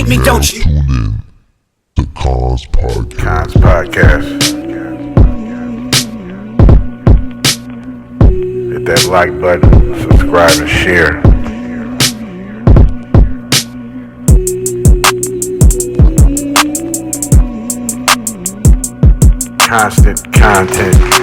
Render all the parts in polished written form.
hate me, don't you? Tune in to Kons Podcast. Kons Podcast. Hit that like button, subscribe and share. Constant content.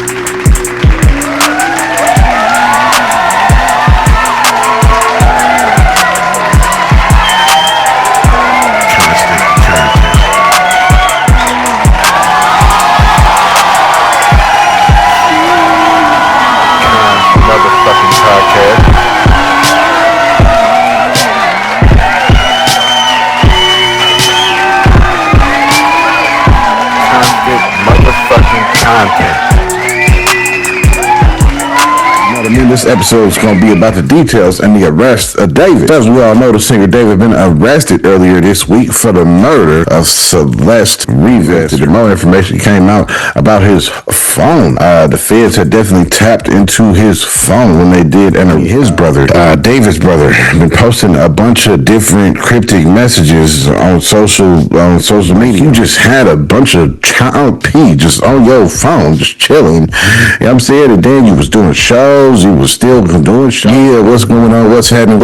This episode is going to be about the details and the arrest of David. As we all know, the singer David been arrested earlier this week for the murder of Celeste Rivas. The more information came out about his phone. The feds had definitely tapped into his phone when they did, and his brother, David's brother, been posting a bunch of different cryptic messages on social media. You just had a bunch of child P just on your phone, just chilling. You know what I'm saying? And then you was doing shows. You was still doing shows. Yeah, what's going on? What's happening?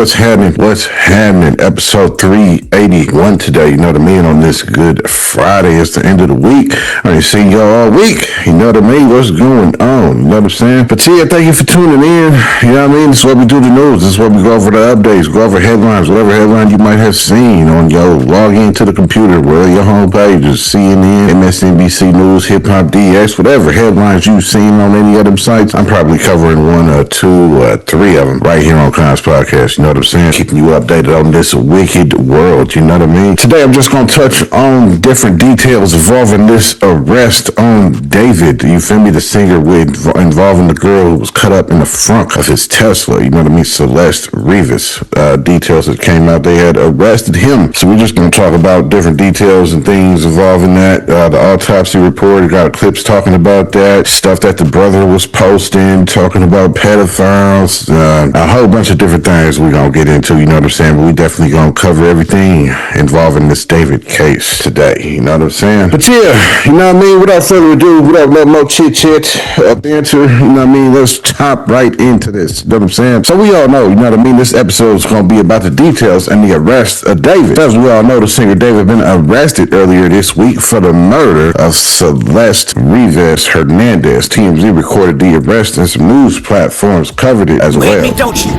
Episode 381 today. You know what I mean? On this Good Friday. It's the end of the week. I ain't seen y'all all week. You know what I mean? What's going on? You know what I'm saying? But yeah, thank you for tuning in. You know what I mean? This is what we do the news. This is what we go over the updates, go over headlines, whatever headline you might have seen on your log into the computer, whether your homepage is CNN, MSNBC News, Hip Hop DX, whatever headlines you've seen on any of them sites. I'm probably covering one or two or three of them right here on Kons Podcast. You know what I'm saying? Keeping you updated on this wicked world. You know what I mean? Today I'm just going to touch on different details involving this arrest on David. You feel me? The singer involving the girl who was cut up in the front of his Tesla. You know what I mean? Celeste Rivas. Details that came out, they had arrested him. So we're just going to talk about different details and things involving that. The autopsy report got clips talking about that. Stuff that the brother was posting, talking about pedophiles, a whole bunch of different things we're going to get into, you know what I'm saying? But we definitely going to cover everything involving this David case today, you know what I'm saying? But yeah, you know what I mean? Without further ado, without no more chit-chat, banter, you know what I mean? Let's hop right into this, you know what I'm saying? So we all know, you know what I mean? This episode is going to be about the details and the arrest of David. As we all know, the singer David been arrested earlier this week for the murder of Celeste Rivas Hernandez. TMZ recorded the arrest and some news platforms covered it as well. Hate me, don't you?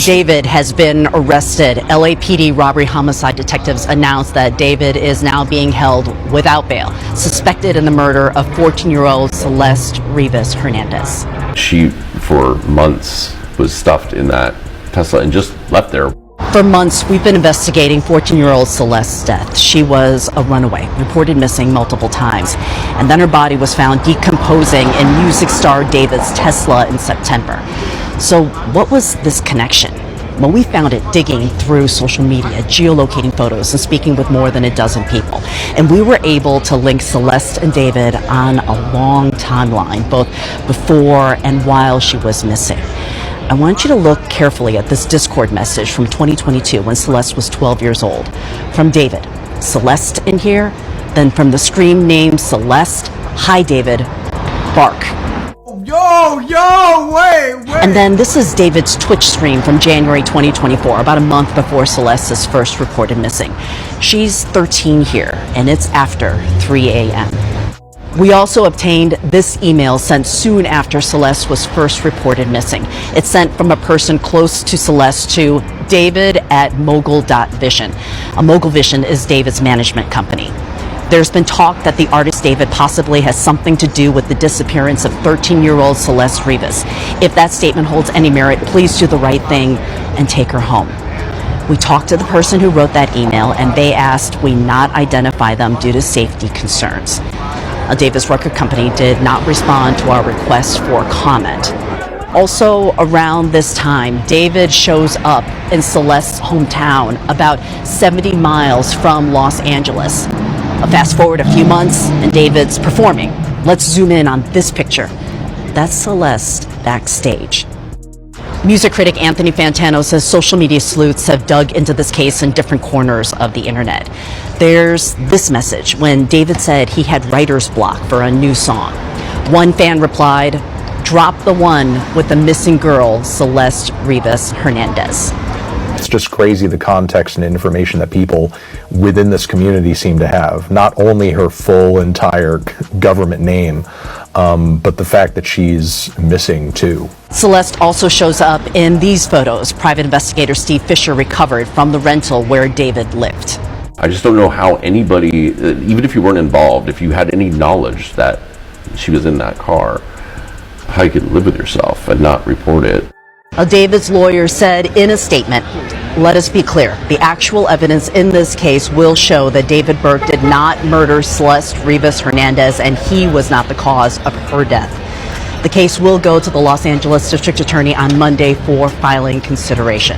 David has been arrested. LAPD robbery homicide detectives announced that David is now being held without bail, suspected in the murder of 14-year-old Celeste Rivas Hernandez. She, for months, was stuffed in that Tesla and just left there. For months, we've been investigating 14-year-old Celeste's death. She was a runaway, reported missing multiple times, and then her body was found decomposing in music star David's Tesla in September. So what was this connection? Well, we found it digging through social media, geolocating photos, and speaking with more than a dozen people. And we were able to link Celeste and David on a long timeline, both before and while she was missing. I want you to look carefully at this Discord message from 2022 when Celeste was 12 years old. From David, Celeste in here, then from the scream name Celeste, hi David, bark. Wait. And then this is David's Twitch stream from January 2024, about a month before Celeste is first reported missing. She's 13 here, and it's after 3 a.m. We also obtained this email sent soon after Celeste was first reported missing. It's sent from a person close to Celeste to david@mogul.vision. Mogul Vision is David's management company. There's been talk that the artist David possibly has something to do with the disappearance of 13-year-old Celeste Rivas. If that statement holds any merit, please do the right thing and take her home. We talked to the person who wrote that email, and they asked we not identify them due to safety concerns. David's record company did not respond to our request for comment. Also around this time, David shows up in Celeste's hometown, about 70 miles from Los Angeles. Fast forward a few months, and David's performing. Let's zoom in on this picture. That's Celeste backstage. Music critic Anthony Fantano says social media sleuths have dug into this case in different corners of the internet. There's this message when David said he had writer's block for a new song. One fan replied, "Drop the one with the missing girl, Celeste Rivas Hernandez." It's just crazy the context and information that people within this community seem to have. Not only her full entire government name, but the fact that she's missing too. Celeste also shows up in these photos private investigator Steve Fisher recovered from the rental where David lived. I just don't know how anybody, even if you weren't involved, if you had any knowledge that she was in that car, how you could live with yourself and not report it. David's lawyer said in a statement, "Let us be clear, the actual evidence in this case will show that David Burke did not murder Celeste Rivas Hernandez, and he was not the cause of her death. The case will go to the Los Angeles District Attorney on Monday for filing consideration."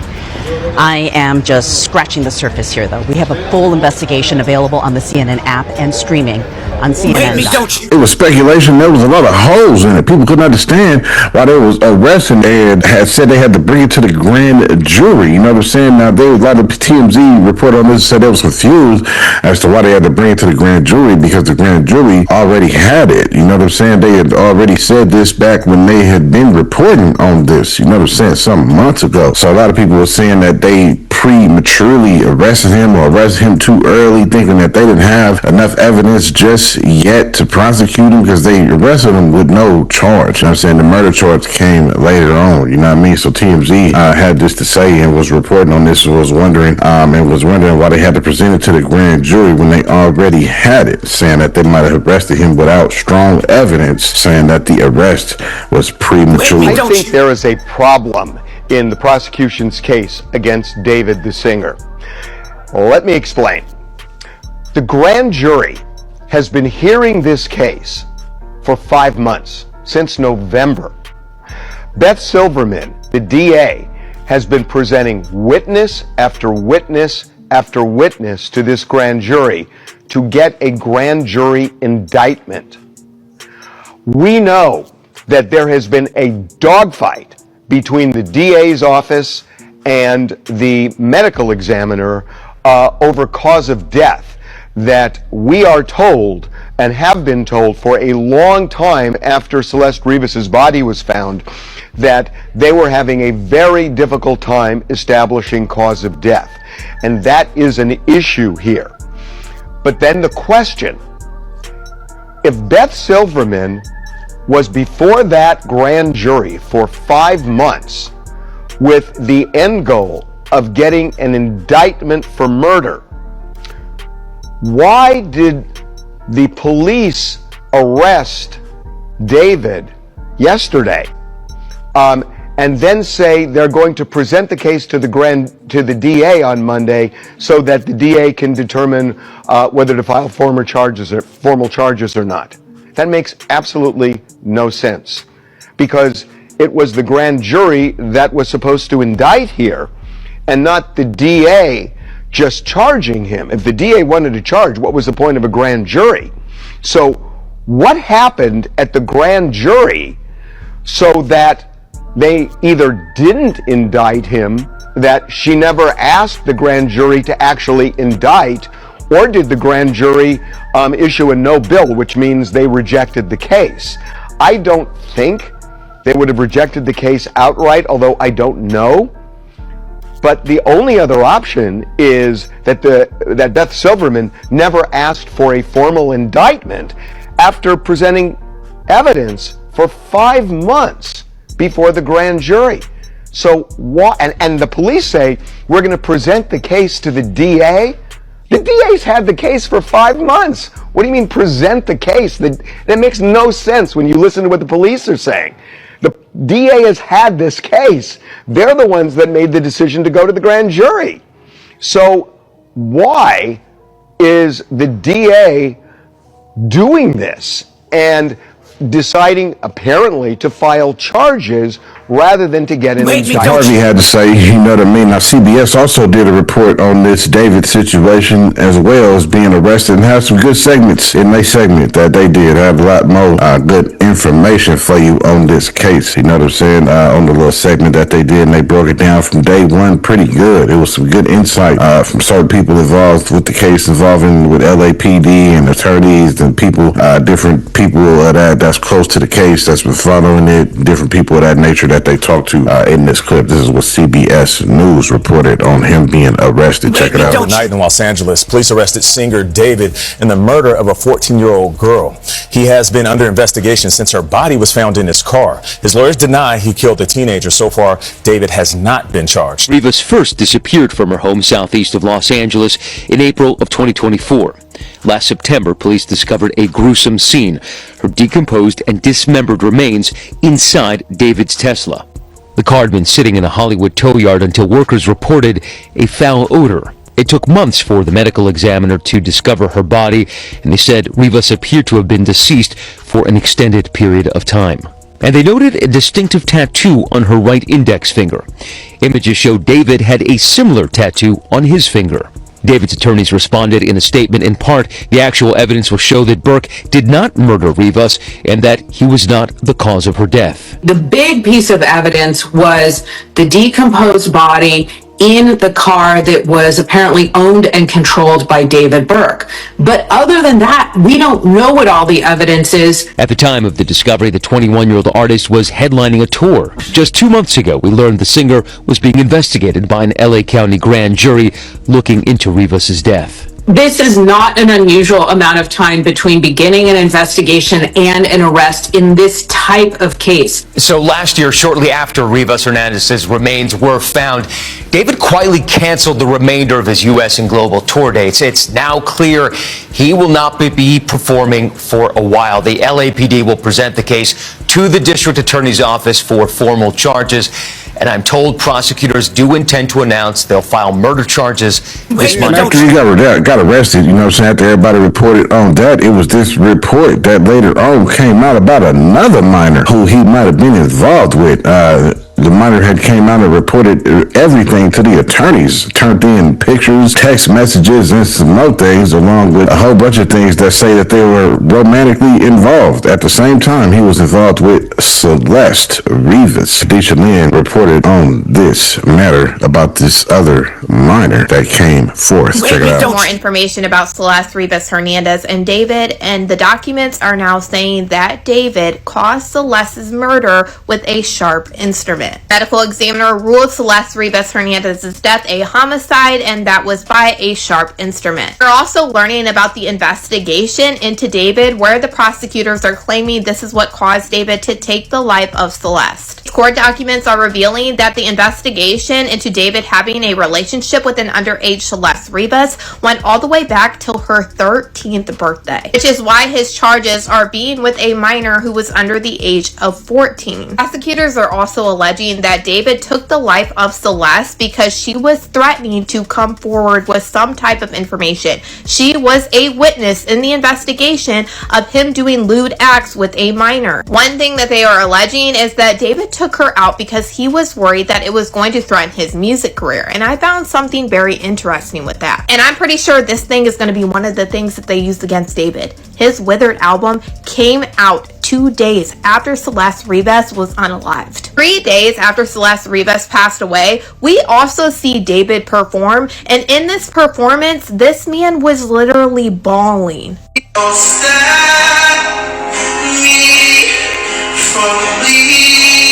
I am just scratching the surface here, though. We have a full investigation available on the CNN app and streaming on CNN. It was speculation. There was a lot of holes in it. People couldn't understand why they was arresting and had said they had to bring it to the grand jury. You know what I'm saying? Now, there was a lot of TMZ report on this said they was confused as to why they had to bring it to the grand jury because the grand jury already had it. You know what I'm saying? They had already said this back when they had been reporting on this. You know what I'm saying? Some months ago. So a lot of people were saying that they prematurely arrested him or arrested him too early, thinking that they didn't have enough evidence just yet to prosecute him because they arrested him with no charge. You know what I'm saying? The murder charge came later on. You know what I mean? So TMZ had this to say and was reporting on this and was wondering why they had to present it to the grand jury when they already had it, saying that they might have arrested him without strong evidence, saying that the arrest was premature. I think there is a problem in the prosecution's case against David the singer. Let me explain. The grand jury has been hearing this case for 5 months, since November. Beth Silverman, the DA, has been presenting witness after witness after witness to this grand jury to get a grand jury indictment. We know that there has been a dogfight between the DA's office and the medical examiner over cause of death that we are told and have been told for a long time after Celeste Rivas's body was found that they were having a very difficult time establishing cause of death. And that is an issue here. But then the question, if Beth Silverman was before that grand jury for 5 months with the end goal of getting an indictment for murder, why did the police arrest David yesterday and then say they're going to present the case to the DA on Monday so that the DA can determine whether to file formal charges or not? That makes absolutely no sense, because it was the grand jury that was supposed to indict here and not the DA just charging him. If the DA wanted to charge, what was the point of a grand jury? So what happened at the grand jury so that they either didn't indict him, that she never asked the grand jury to actually indict, or did the grand jury issue a no bill, which means they rejected the case? I don't think they would have rejected the case outright, although I don't know. But the only other option is that Beth Silverman never asked for a formal indictment after presenting evidence for 5 months before the grand jury. So what? And the police say we're going to present the case to the DA. The DA's had the case for 5 months. What do you mean present the case? That makes no sense when you listen to what the police are saying. The DA has had this case. They're the ones that made the decision to go to the grand jury. So why is the DA doing this and deciding apparently to file charges rather than to get an indictment? Harvey had to say, you know what I mean? Now, CBS also did a report on this David situation as well as being arrested and have some good segments in their segment that they did. Have a lot more good information for you on this case. You know what I'm saying? On the little segment that they did, and they broke it down from day one pretty good. It was some good insight from certain people involved with the case involving with LAPD and attorneys and people, different people that's close to the case that's been following it, different people of that nature that they talked to in this clip. This is what CBS News reported on him being arrested. Check it out. Overnight in Los Angeles, police arrested singer David in the murder of a 14-year-old girl. He has been under investigation since her body was found in his car. His lawyers deny he killed the teenager. So far, David has not been charged. Rivas first disappeared from her home southeast of Los Angeles in April of 2024. Last September, police discovered a gruesome scene, her decomposed and dismembered remains inside David's Tesla. The car had been sitting in a Hollywood tow yard until workers reported a foul odor. It took months for the medical examiner to discover her body, and they said Rivas appeared to have been deceased for an extended period of time. And they noted a distinctive tattoo on her right index finger. Images show David had a similar tattoo on his finger. David's attorneys responded in a statement. In part, the actual evidence will show that Burke did not murder Rivas and that he was not the cause of her death. The big piece of evidence was the decomposed body in the car that was apparently owned and controlled by David Burke. But other than that, we don't know what all the evidence is. At the time of the discovery, the 21-year-old artist was headlining a tour. Just 2 months ago, we learned the singer was being investigated by an LA County grand jury looking into Rivas' death. This is not an unusual amount of time between beginning an investigation and an arrest in this type of case. So last year, shortly after Rivas Hernandez's remains were found, David quietly canceled the remainder of his U.S. and global tour dates. It's now clear he will not be performing for a while. The LAPD will present the case to the district attorney's office for formal charges. And I'm told prosecutors do intend to announce they'll file murder charges this month. After he got arrested, you know what I'm saying, after everybody reported on that, it was this report that later on came out about another minor who he might have been involved with. The minor had came out and reported everything to the attorneys, turned in pictures, text messages, and some more things, along with a whole bunch of things that say that they were romantically involved. At the same time, he was involved with Celeste Rivas. Deisha Lynn reported on this matter about this other minor that came forth. Check it out. More information about Celeste Rivas Hernandez and David, and the documents are now saying that David caused Celeste's murder with a sharp instrument. Medical examiner ruled Celeste Rivas Hernandez's death a homicide, and that was by a sharp instrument. We're also learning about the investigation into David, where the prosecutors are claiming this is what caused David to take the life of Celeste. Court documents are revealing that the investigation into David having a relationship with an underage Celeste Rivas went all the way back till her 13th birthday, which is why his charges are being with a minor who was under the age of 14. Prosecutors are also alleging that David took the life of Celeste because she was threatening to come forward with some type of information. She was a witness in the investigation of him doing lewd acts with a minor. One thing that they are alleging is that David took her out because he was worried that it was going to threaten his music career, and I found something very interesting with that. And I'm pretty sure this thing is going to be one of the things that they used against David. His Withered album came out 2 days after Celeste Rivas was unalived. 3 days after Celeste Rivas passed away, we also see David perform, and in this performance, this man was literally bawling. Don't stop me from bleeding.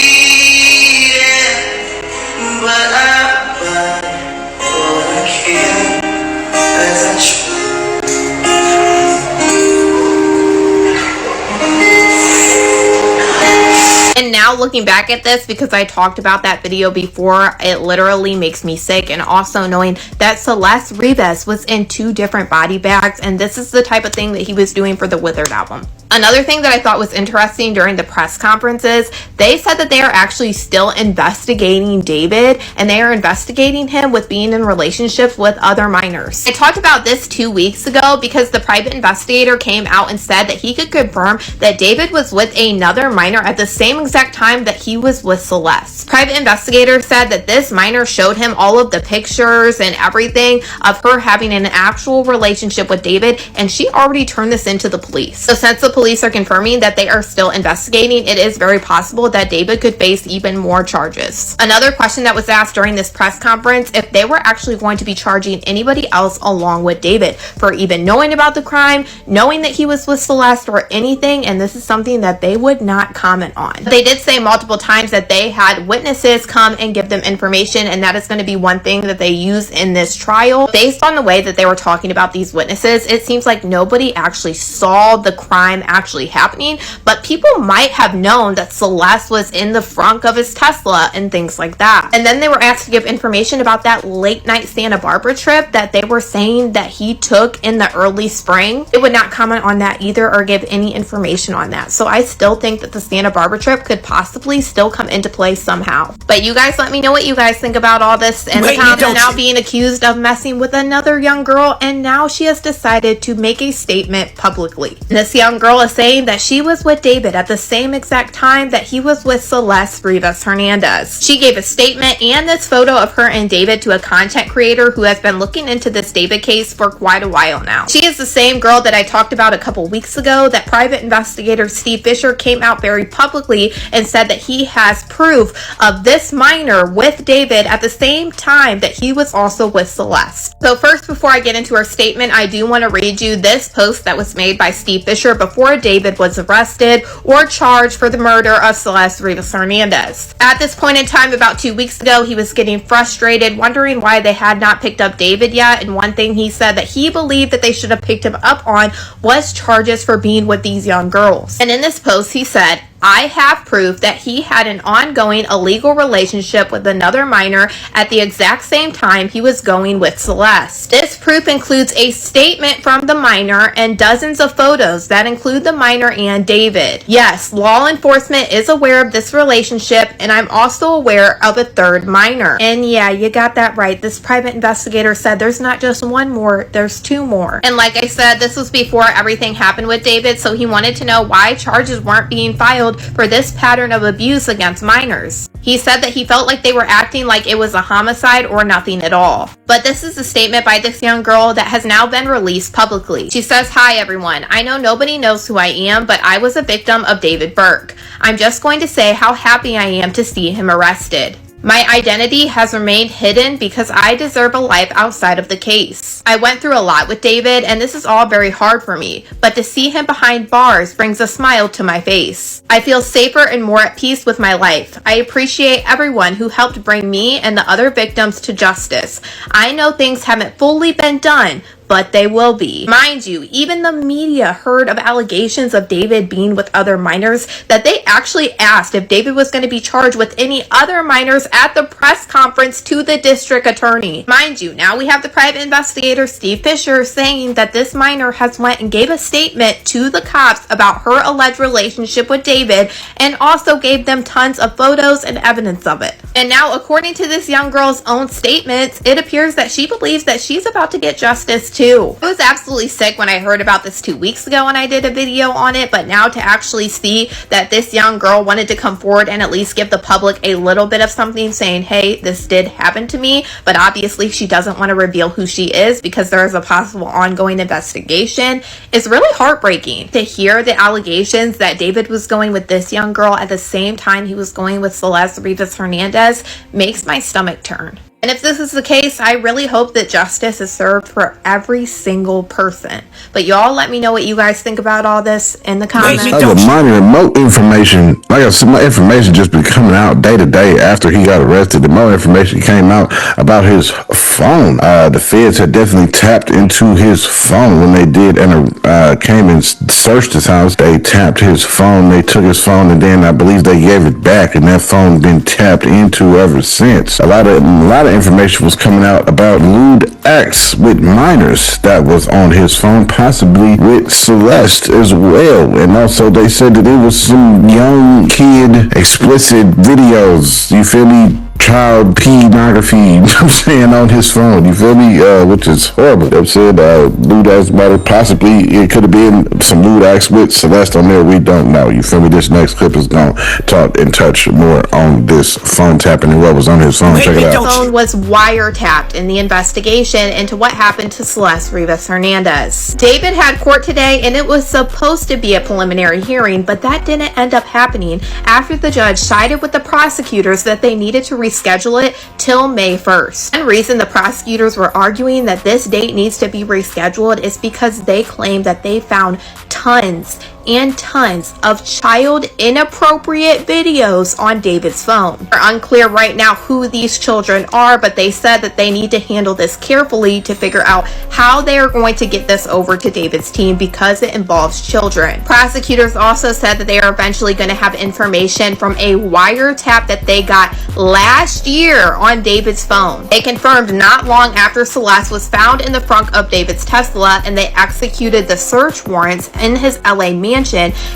now looking back at this, because I talked about that video before, it literally makes me sick. And also knowing that Celeste Rivas was in 2 different body bags, and this is the type of thing that he was doing for the Withered album. Another thing that I thought was interesting during the press conferences, they said that they are actually still investigating David, and they are investigating him with being in relationships with other minors. I talked about this 2 weeks ago because the private investigator came out and said that he could confirm that David was with another minor at the same exact time that he was with Celeste. Private investigator said that this minor showed him all of the pictures and everything of her having an actual relationship with David, and she already turned this into the police. So since the police are confirming that they are still investigating, it is very possible that David could face even more charges. Another question that was asked during this press conference, if they were actually going to be charging anybody else along with David for even knowing about the crime, knowing that he was with Celeste, or anything, and this is something that they would not comment on. They did say multiple times that they had witnesses come and give them information, and that is going to be one thing that they use in this trial. Based on the way that they were talking about these witnesses, it seems like nobody actually saw the crime actually happening, but people might have known that Celeste was in the front of his Tesla and things like that. And then they were asked to give information about that late night Santa Barbara trip that they were saying that he took in the early spring. They would not comment on that either or give any information on that. So I still think that the Santa Barbara trip could possibly still come into play somehow. But you guys let me know what you guys think about all this. And Tom is now being accused of messing with another young girl, and now she has decided to make a statement publicly. This young girl is saying that she was with David at the same exact time that he was with Celeste Rivas Hernandez. She gave a statement and this photo of her and David to a content creator who has been looking into this David case for quite a while now. She is the same girl that I talked about a couple weeks ago that private investigator Steve Fisher came out very publicly and said that he has proof of this minor with David at the same time that he was also with Celeste. So first, before I get into her statement, I do want to read you this post that was made by Steve Fisher before David was arrested or charged for the murder of Celeste Rivas Hernandez. At this point in time, about 2 weeks ago, he was getting frustrated, wondering why they had not picked up David yet, and one thing he said that he believed that they should have picked him up on was charges for being with these young girls. And in this post, he said, I have proof that he had an ongoing illegal relationship with another minor at the exact same time he was going with Celeste. This proof includes a statement from the minor and dozens of photos that include the minor and David. Yes, law enforcement is aware of this relationship, and I'm also aware of a third minor. And yeah, you got that right. This private investigator said there's not just one more, there's 2 more. And like I said, this was before everything happened with David, so he wanted to know why charges weren't being filed for this pattern of abuse against minors. He said that he felt like they were acting like it was a homicide or nothing at all. But this is a statement by this young girl that has now been released publicly. She says, hi everyone, I know nobody knows who I am, but I was a victim of David Burke. I'm just going to say how happy I am to see him arrested. My identity has remained hidden because I deserve a life outside of the case. I went through a lot with David, and this is all very hard for me, but to see him behind bars brings a smile to my face. I feel safer and more at peace with my life. I appreciate everyone who helped bring me and the other victims to justice. I know things haven't fully been done, but they will be. Mind you, even the media heard of allegations of David being with other minors that they actually asked if David was going to be charged with any other minors at the press conference to the district attorney. Mind you, now we have the private investigator Steve Fisher saying that this minor has went and gave a statement to the cops about her alleged relationship with David and also gave them tons of photos and evidence of it. And now, according to this young girl's own statements, it appears that she believes that she's about to get justice too. I was absolutely sick when I heard about this 2 weeks ago and I did a video on it, but now to actually see that this young girl wanted to come forward and at least give the public a little bit of something saying, hey, this did happen to me, but obviously she doesn't want to reveal who she is because there is a possible ongoing investigation, is really heartbreaking. To hear the allegations that David was going with this young girl at the same time he was going with Celeste Rivas Hernandez makes my stomach turn. And if this is the case, I really hope that justice is served for every single person. But y'all let me know what you guys think about all this in the comments. Minor remote information, like I said, my information just been coming out day to day after he got arrested. The more information came out about his phone. The feds had definitely tapped into his phone when they did and came and searched his house. They tapped his phone, they took his phone, and then I believe they gave it back, and that phone been tapped into ever since. A lot of information was coming out about lewd acts with minors that was on his phone, possibly with Celeste as well. And also they said that it was some young kid explicit videos, you feel me, child pornography, you know what I'm saying, on his phone, you feel me, which is horrible. They said lewd acts about it, possibly it could have been some lewd acts with Celeste on there, we don't know, you feel me. This next clip is going to talk and touch more on this phone tapping and what was on his phone. Check it out. His phone was wiretapped in the investigation into what happened to Celeste Rivas Hernandez. David had court today, and it was supposed to be a preliminary hearing, but that didn't end up happening after the judge sided with the prosecutors that they needed to reschedule it till May 1st. One reason the prosecutors were arguing that this date needs to be rescheduled is because they claim that they found tons and tons of child inappropriate videos on David's phone. They're unclear right now who these children are, but they said that they need to handle this carefully to figure out how they are going to get this over to David's team because it involves children. Prosecutors also said that they are eventually going to have information from a wiretap that they got last year on David's phone. They confirmed not long after Celeste was found in the front of David's Tesla and they executed the search warrants in his LA mansion.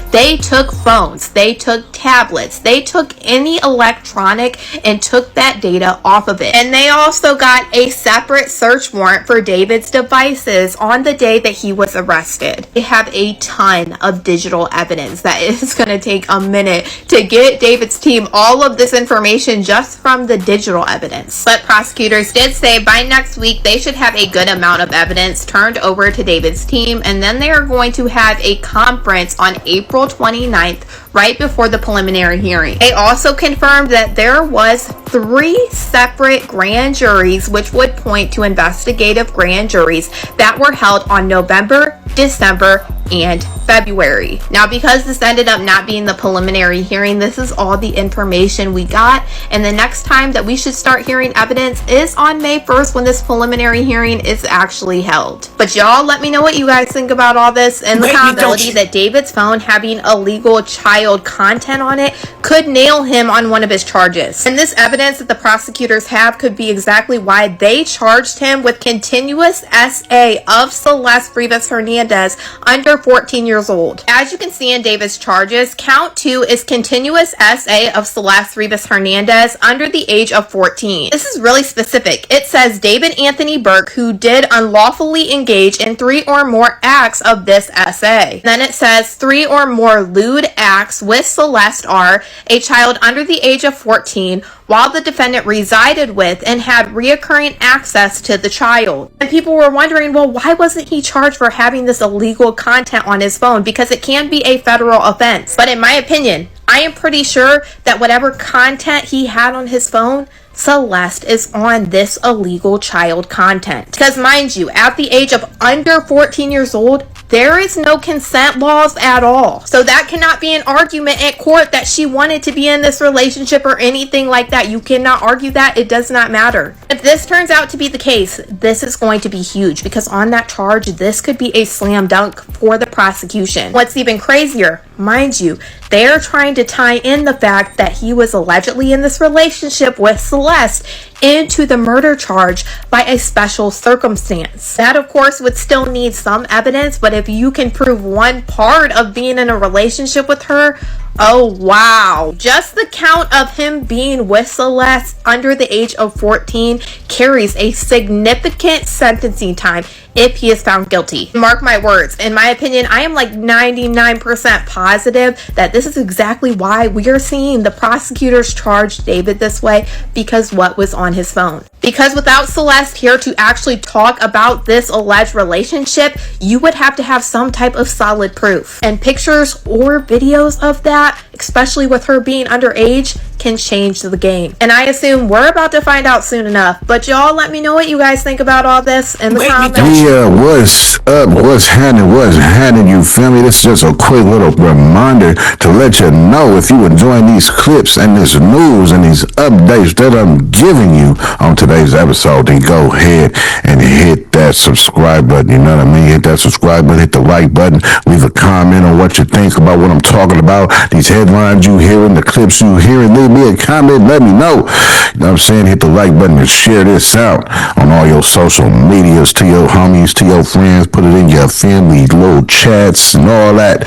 They took phones, they took tablets, they took any electronic and took that data off of it. And they also got a separate search warrant for David's devices on the day that he was arrested. They have a ton of digital evidence that is going to take a minute to get David's team all of this information just from the digital evidence. But prosecutors did say by next week they should have a good amount of evidence turned over to David's team, and then they are going to have a conference on April 29th, right before the preliminary hearing. They also confirmed that there was 3 separate grand juries, which would point to investigative grand juries that were held on November, December, and February. Now, because this ended up not being the preliminary hearing, this is all the information we got, and the next time that we should start hearing evidence is on May 1st when this preliminary hearing is actually held. But y'all let me know what you guys think about all this, and the possibility that David's phone having illegal child content on it could nail him on one of his charges. And this evidence that the prosecutors have could be exactly why they charged him with continuous SA of Celeste Rivas Hernandez under 14 years old. As you can see in David's charges, count 2 is continuous SA of Celeste Rivas Hernandez under the age of 14. This is really specific. It says David Anthony Burke, who did unlawfully engage in 3 or more acts of this SA. Then it says 3 or more lewd acts with Celeste are a child under the age of 14 while the defendant resided with and had reoccurring access to the child. And people were wondering, well, why wasn't he charged for having this illegal content on his phone? Because it can be a federal offense. But in my opinion, I am pretty sure that whatever content he had on his phone, Celeste is on this illegal child content. Because mind you, at the age of under 14 years old, there is no consent laws at all. So that cannot be an argument at court that she wanted to be in this relationship or anything like that. You cannot argue that. It does not matter. If this turns out to be the case, this is going to be huge because on that charge, this could be a slam dunk for the prosecution. What's even crazier, mind you, they're trying to tie in the fact that he was allegedly in this relationship with Celeste into the murder charge by a special circumstance. That, of course, would still need some evidence, but if you can prove one part of being in a relationship with her, oh wow. Just the count of him being with Celeste under the age of 14 carries a significant sentencing time if he is found guilty. Mark my words, in my opinion, I am like 99% positive that this is exactly why we are seeing the prosecutors charge David this way, because what was on his phone. Because without Celeste here to actually talk about this alleged relationship, you would have to have some type of solid proof. And pictures or videos of that that, especially with her being underage, can change the game. And I assume we're about to find out soon enough. But y'all let me know what you guys think about all this in the comments. Yeah, what's up? What's happening? You feel me? This is just a quick little reminder to let you know if you enjoying these clips and this news and these updates that I'm giving you on today's episode, then go ahead and hit that subscribe button. You know what I mean? Hit that subscribe button, hit the like button, leave a comment on what you think about what I'm talking about, these headlines you hearing, the clips you hearing. Leave me a comment, let me know. You know what I'm saying? Hit the like button and share this out on all your social medias to your homies, to your friends. Put it in your family little chats and all that.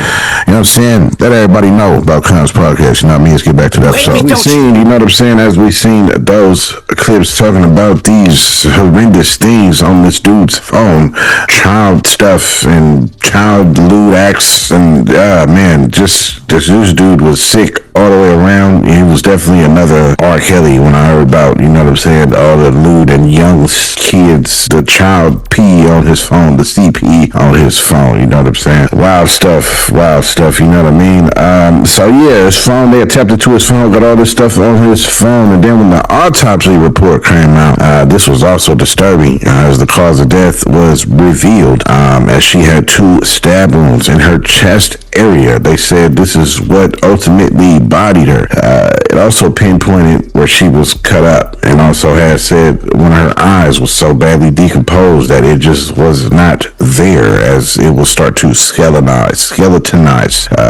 You know what I'm saying? Let everybody know about Kons podcast. You know what I mean? Let's get back to the episode. We seen, you know what I'm saying, as we seen those clips talking about these horrendous things on this dude's phone, child stuff and child lewd acts, and man, just this dude was sick all the way around. He was definitely another R. Kelly when I heard about, you know what I'm saying, all the lewd and young kids, the child P on his phone, the CP on his phone, you know what I'm saying? Wild stuff, you know what I mean? So yeah, his phone, they attempted to his phone, got all this stuff on his phone, and then when the autopsy report came out, this was also disturbing, as the cause of death was revealed, as she had 2 stab wounds in her chest area. They said this is what ultimately bodied her. It also pinpointed where she was cut up, and also had said one of her eyes was so badly decomposed that it just was not there, as it will start to skeletonize.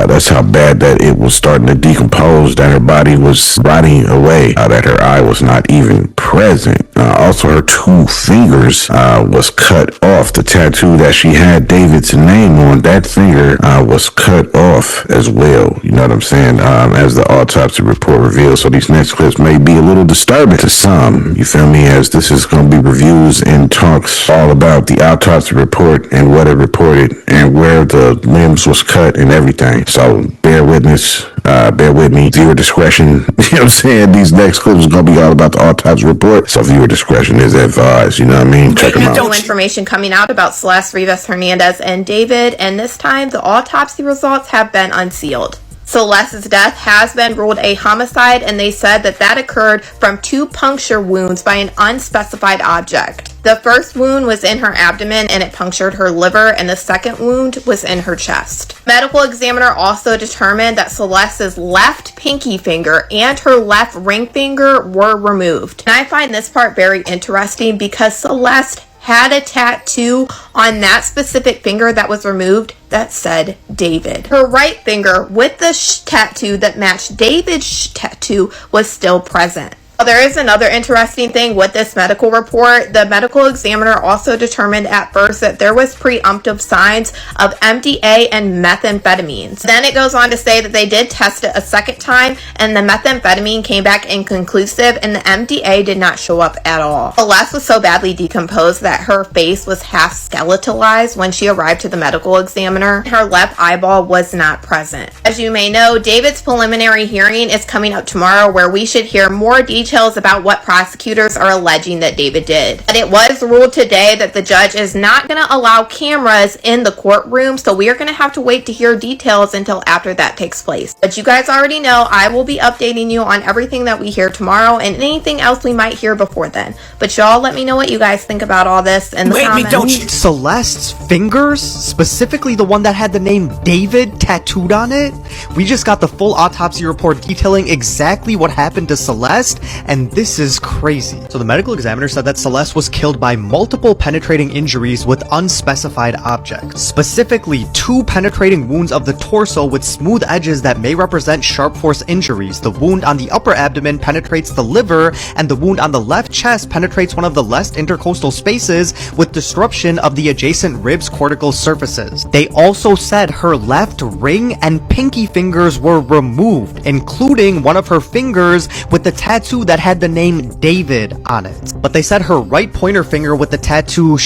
That's how bad that it was starting to decompose, that her body was rotting away, that her eye was not even present. Also, her 2 fingers was cut off. The tattoo that she had David's name on, that finger was cut off as well. You know what I'm saying? As the autopsy report reveals. So these next clips may be a little disturbing to some. You feel me? As this is going to be reviews and talks all about the autopsy report and what it reported and where the limbs was cut and everything. So bear with me. Viewer discretion. You know what I'm saying? These next clips is going to be all about the autopsy report. So viewer discretion is advised. You know what I mean? Check them out. New information coming out about Celeste Rivas Hernandez and David, and this time the autopsy results have been unsealed. Celeste's death has been ruled a homicide, and they said that occurred from 2 puncture wounds by an unspecified object. The first wound was in her abdomen and it punctured her liver, and the second wound was in her chest. Medical examiner also determined that Celeste's left pinky finger and her left ring finger were removed. And I find this part very interesting because Celeste had a tattoo on that specific finger that was removed that said David. Her right finger with the tattoo that matched David's tattoo was still present. There is another interesting thing with this medical report. The medical examiner also determined at first that there was preemptive signs of MDA and methamphetamines. Then it goes on to say that they did test it a second time and the methamphetamine came back inconclusive and the MDA did not show up at all. Celeste was so badly decomposed that her face was half skeletalized when she arrived to the medical examiner. Her left eyeball was not present. As you may know, David's preliminary hearing is coming up tomorrow, where we should hear more details about what prosecutors are alleging that David did. But it was ruled today that the judge is not going to allow cameras in the courtroom, so we are going to have to wait to hear details until after that takes place. But you guys already know I will be updating you on everything that we hear tomorrow and anything else we might hear before then. But y'all let me know what you guys think about all this in the comments. Celeste's fingers, specifically the one that had the name David tattooed on it? We just got the full autopsy report detailing exactly what happened to Celeste, and this is crazy. So the medical examiner said that Celeste was killed by multiple penetrating injuries with unspecified objects. Specifically, 2 penetrating wounds of the torso with smooth edges that may represent sharp force injuries. The wound on the upper abdomen penetrates the liver, and the wound on the left chest penetrates one of the left intercostal spaces with disruption of the adjacent ribs' cortical surfaces. They also said her left ring and pinky fingers were removed, including one of her fingers with the tattoo that had the name David on it. But they said her right pointer finger with the tattoo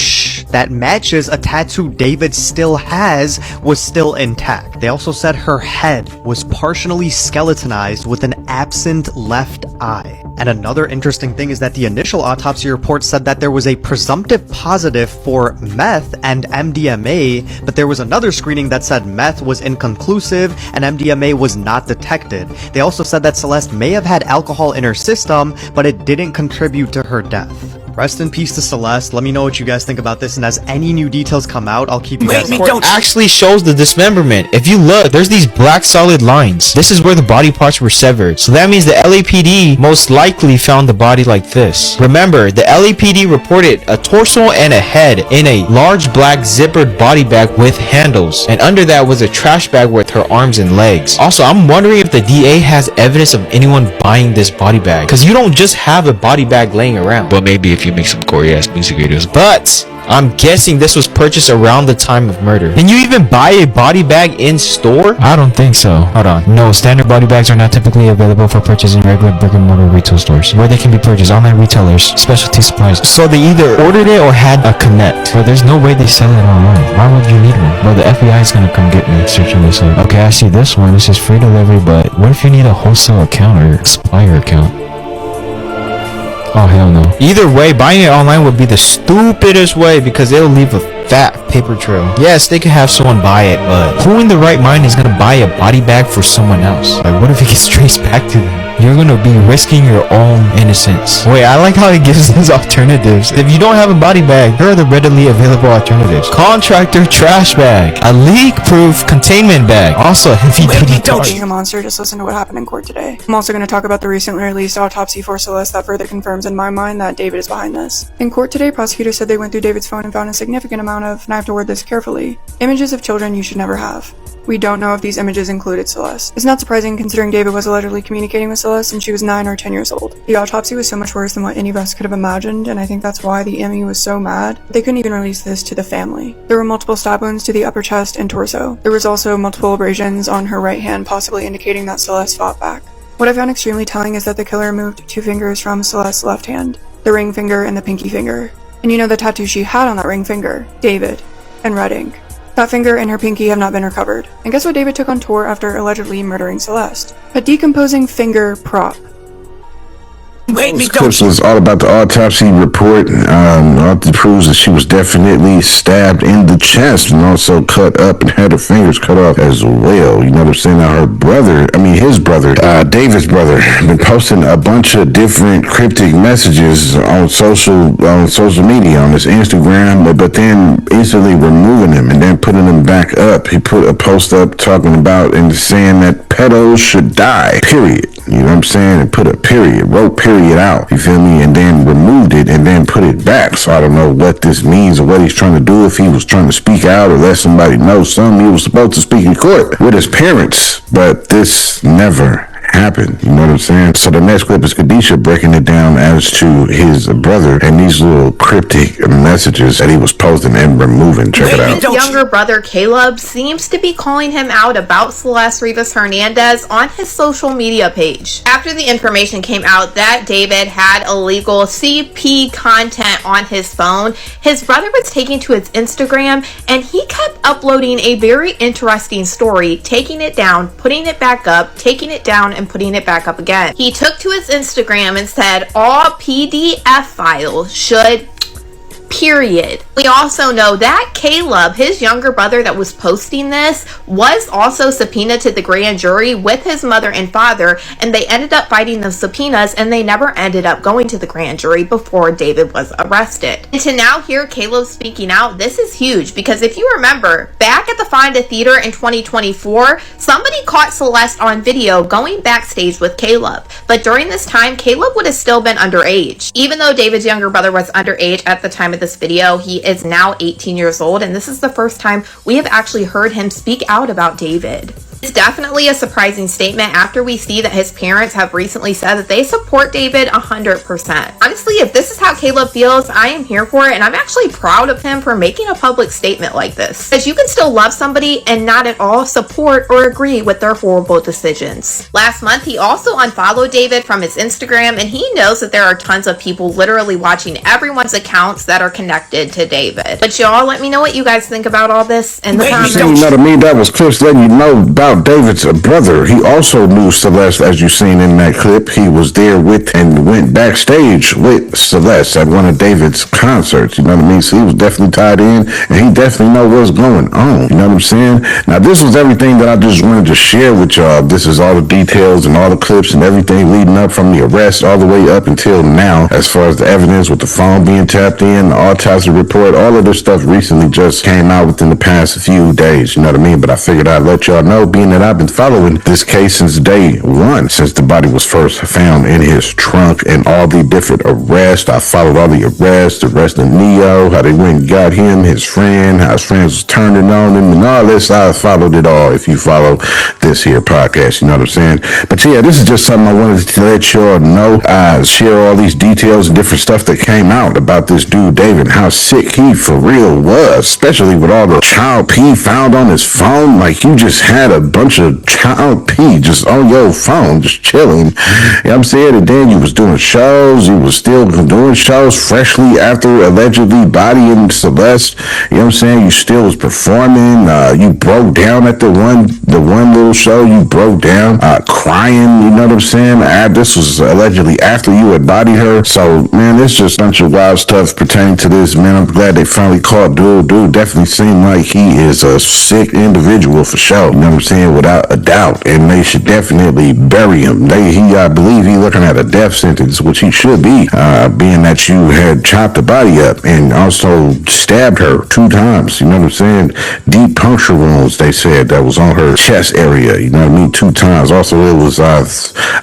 that matches a tattoo David still has was still intact. They also said her head was partially skeletonized with an absent left eye. And another interesting thing is that the initial autopsy report said that there was a presumptive positive for meth and MDMA, but there was another screening that said meth was inconclusive and MDMA was not detected. They also said that Celeste may have had alcohol in her system, but it didn't contribute to her death. Rest in peace to Celeste. Let me know what you guys think about this, and as any new details come out, I'll keep you guys Report actually shows the dismemberment. If you look, there's these black solid lines. This is where the body parts were severed. So that means the LAPD most likely found the body like this. Remember, the LAPD reported a torso and a head in a large black zippered body bag with handles. And under that was a trash bag with her arms and legs. Also, I'm wondering if the DA has evidence of anyone buying this body bag. Because you don't just have a body bag laying around. But maybe if you make some gory ass music videos. But I'm guessing this was purchased around the time of murder. Can you even buy a body bag in store? I don't think so. Hold on. No, standard body bags are not typically available for purchase in regular brick and mortar retail stores. Where they can be purchased, online retailers, specialty supplies. So they either ordered it or had a connect. But there's no way they sell it online. Why would you need one? Well, the FBI is gonna come get me searching this up. Okay, I see this one. This is free delivery, but what if you need a wholesale account or supplier account? Oh, hell no. Either way, buying it online would be the stupidest way because it'll leave a fat paper trail. Yes, they could have someone buy it, but who in the right mind is gonna buy a body bag for someone else? Like, what if it gets traced back to them? You're gonna be risking your own innocence. Wait, I like how it gives us alternatives. If you don't have a body bag, here are the readily available alternatives. Contractor trash bag, a leak-proof containment bag, also a heavy-duty tarp. Being a monster, just listen to what happened in court today. I'm also going to talk about the recently released autopsy for Celeste that further confirms in my mind that David is behind this. In court today, prosecutors said they went through David's phone and found a significant amount of, and I have to word this carefully, images of children you should never have. We don't know if these images included Celeste. It's not surprising considering David was allegedly communicating with Celeste and she was 9 or 10 years old. The autopsy was so much worse than what any of us could have imagined, and I think that's why the Emmy was so mad. They couldn't even release this to the family. There were multiple stab wounds to the upper chest and torso. There was also multiple abrasions on her right hand, possibly indicating that Celeste fought back. What I found extremely telling is that the killer removed 2 fingers from Celeste's left hand, the ring finger and the pinky finger. And you know the tattoo she had on that ring finger? David. And red ink. That finger and her pinky have not been recovered. And guess what David took on tour after allegedly murdering Celeste? A decomposing finger prop. This clip was all about the autopsy report. It proves that she was definitely stabbed in the chest and also cut up and had her fingers cut off as well. You know what I'm saying? Now his brother, David's brother, been posting a bunch of different cryptic messages on social media, on his Instagram, but then instantly removing them and then putting them back up. He put a post up talking about and saying that pedos should die, period. You know what I'm saying? And put a period, wrote period out, you feel me? And then removed it and then put it back. So I don't know what this means or what he's trying to do, if he was trying to speak out or let somebody know something. He was supposed to speak in court with his parents, but this never happened. You know what I'm saying? So the next clip is Kadisha breaking it down as to his brother and these little cryptic messages that he was posting and removing. Check it out. His younger brother Caleb seems to be calling him out about Celeste Rivas Hernandez on his social media page. After the information came out that David had illegal CP content on his phone, his brother was taking to his Instagram and he kept uploading a very interesting story, taking it down, putting it back up, taking it down, and putting it back up again. He took to his Instagram and said all PDF files should period. We also know that Caleb, his younger brother that was posting this, was also subpoenaed to the grand jury with his mother and father, and they ended up fighting those subpoenas and they never ended up going to the grand jury before David was arrested. And to now hear Caleb speaking out, this is huge because if you remember, back at the Fonda Theater in 2024, somebody caught Celeste on video going backstage with Caleb. But during this time, Caleb would have still been underage. Even though David's younger brother was underage at the time of this video, he is now 18 years old, and this is the first time we have actually heard him speak out about David. It's definitely a surprising statement after we see that his parents have recently said that they support David 100%. Honestly, if this is how Caleb feels, I am here for it, and I'm actually proud of him for making a public statement like this. Because you can still love somebody and not at all support or agree with their horrible decisions. Last month, he also unfollowed David from his Instagram, and he knows that there are tons of people literally watching everyone's accounts that are connected to David. But y'all, let me know what you guys think about all this in the comments. You know what I mean? That was Chris letting you know about David's brother. He also knew Celeste, as you seen in that clip. He was there with and went backstage with Celeste at one of David's concerts. You know what I mean? So he was definitely tied in, and he definitely know what's going on. You know what I'm saying? Now, this was everything that I just wanted to share with y'all. This is all the details and all the clips and everything leading up from the arrest all the way up until now, as far as the evidence with the phone being tapped in, the autopsy report, all of this stuff recently just came out within the past few days. You know what I mean? But I figured I'd let y'all know, being that I've been following this case since day one, since the body was first found in his trunk, and all the different arrests. I followed all the arrests, the arrest of Neo, how they went and got him, his friend, how his friends was turning on him, and all this. I followed it all. If you follow this here podcast, you know what I'm saying? But yeah, this is just something I wanted to let y'all know. Share all these details and different stuff that came out about this dude David, how sick he for real was, especially with all the child pee found on his phone. Like, you just had a bunch of child pee just on your phone, just chilling. You know what I'm saying? And then you was doing shows. You was still doing shows freshly after allegedly bodying Celeste. You know what I'm saying? You still was performing. You broke down at the one little show. You broke down crying. You know what I'm saying? This was allegedly after you had bodied her. So, man, it's just a bunch of wild stuff pertaining to this, man. I'm glad they finally caught dude. Dude definitely seemed like he is a sick individual for sure. You know what I'm saying? Without a doubt. And they should definitely bury him. I believe he's looking at a death sentence, which he should be, being that you had chopped the body up and also stabbed her 2 times. You know what I'm saying? Deep puncture wounds, they said, that was on her chest area. You know what I mean? 2 times. Also, it was, I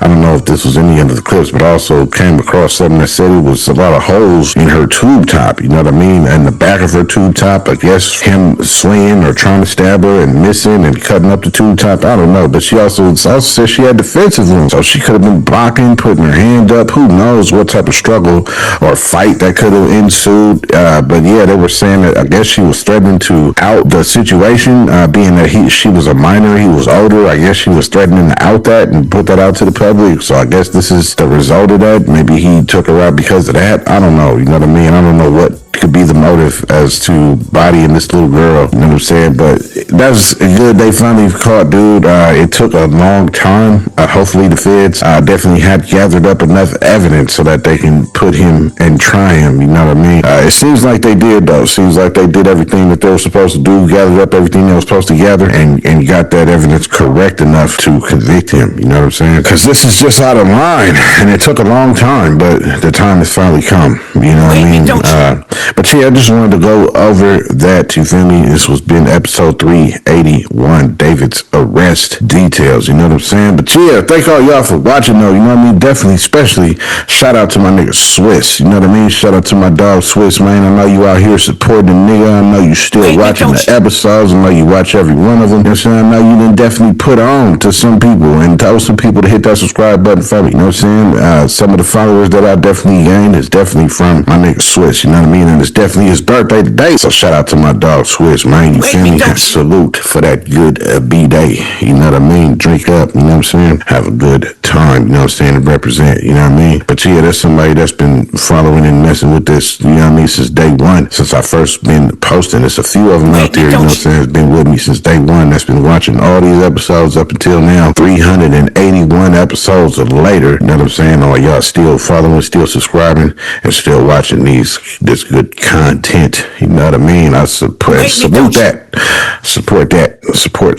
don't know if this was any of the clips, but also came across something that said it was a lot of holes in her tube top. You know what I mean? In the back of her tube top, I guess him swinging or trying to stab her and missing and cutting up the tube top. I don't know. But she also said she had defensive wounds. So she could have been blocking, putting her hand up. Who knows what type of struggle or fight that could have ensued. But yeah, they were saying that I guess she was threatening to out the situation, being that she was a minor, he was older. I guess she was threatening to out that and put that out to the public. So I guess this is the result of that. Maybe he took her out because of that. I don't know. You know what I mean? I don't know what could be the motive as to bodying this little girl. You know what I'm saying? But that's good. They finally caught dude. It took a long time. Hopefully the feds definitely had gathered up enough evidence so that they can put him and try him. You know what I mean? It seems like they did, though. Seems like they did everything that they were supposed to do, gathered up everything they were supposed to gather, and got that evidence correct enough to convict him. You know what I'm saying? Because this is just out of line, and it took a long time, but the time has finally come. You know what I mean? But yeah, I just wanted to go over that. You feel me? This was been episode 381, David's arrest details. You know what I'm saying? But yeah, thank all y'all for watching, though. You know what I mean? Definitely, especially shout out to my nigga Swiss. You know what I mean? Shout out to my dog Swiss, man. I know you out here supporting the nigga. I know you still watching the episodes. I know you watch every one of them. You know what I'm saying? I know you done definitely put on to some people and told some people to hit that subscribe button for me. You know what I'm saying? Some of the followers that I definitely gained is definitely from my nigga Swiss. You know what I mean? And it's definitely his birthday today. So shout out to my dog Swiss, man. You feel me? Salute for that good B-day. You know what I mean? Drink up. You know what I'm saying? Have a good time. You know what I'm saying? To represent. You know what I mean? But yeah, that's somebody that's been following and messing with this, you know what I mean, since day one. Since I first been posting. There's a few of them out there, you know what I'm saying, has been with me since day one. That's been watching all these episodes up until now. 381 episodes later. You know what I'm saying? Or y'all still following, still subscribing, and still watching this good content. You know what I mean? I salute that. Support that.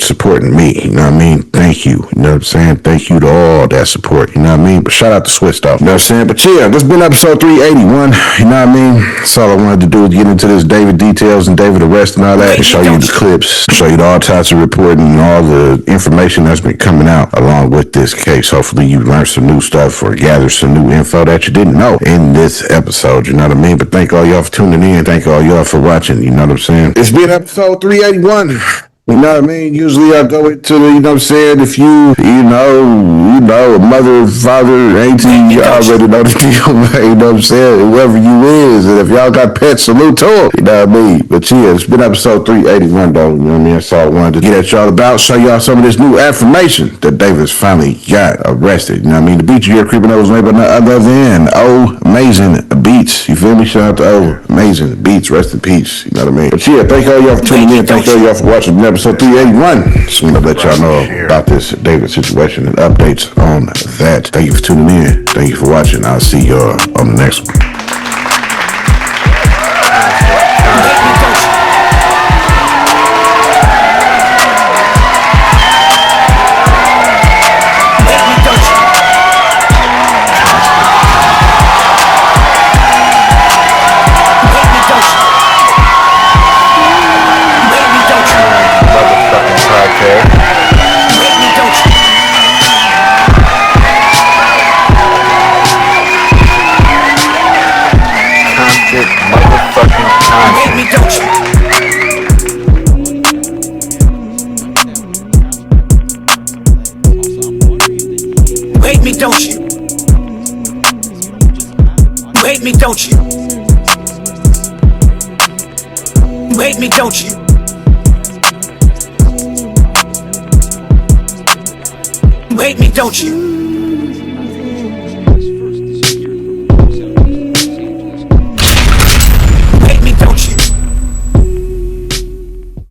Supporting me. You know what I mean? Thank you. You know what I'm saying? Thank you to all that support. You know what I mean? But shout out to Swiss, though. You know what I'm saying? But yeah, this has been episode 381. You know what I mean? That's all I wanted to do was get into this David details and David arrest and all that, and show you the clips, show you the autopsy report and all the information that's been coming out along with this case. Hopefully you learned some new stuff or gathered some new info that you didn't know in this episode. You know what I mean? But thank all y'all for tuning in. Thank all y'all for watching. You know what I'm saying? It's been episode 381. You know what I mean? Usually I go into the, you know what I'm saying, if you know, a mother, father, auntie, you already know the deal, man, you know what I'm saying? Whoever you is, and if y'all got pets, salute to them, you know what I mean? But yeah, it's been episode 381, though, you know what I mean? That's all I wanted to get at y'all about, show y'all some of this new affirmation that Davis finally got arrested, you know what I mean? The beat you hear creeping over was made by none other than Amazing Beats, you feel me? Shout out to Amazing Beats, rest in peace, you know what I mean? But yeah, thank all y'all for tuning in, thank all y'all for watching episode 381. Just want to let y'all know about this David situation and updates on that. Thank you for tuning in. Thank you for watching. I'll see y'all on the next one. Don't you? You hate me, don't you? You hate me, don't you?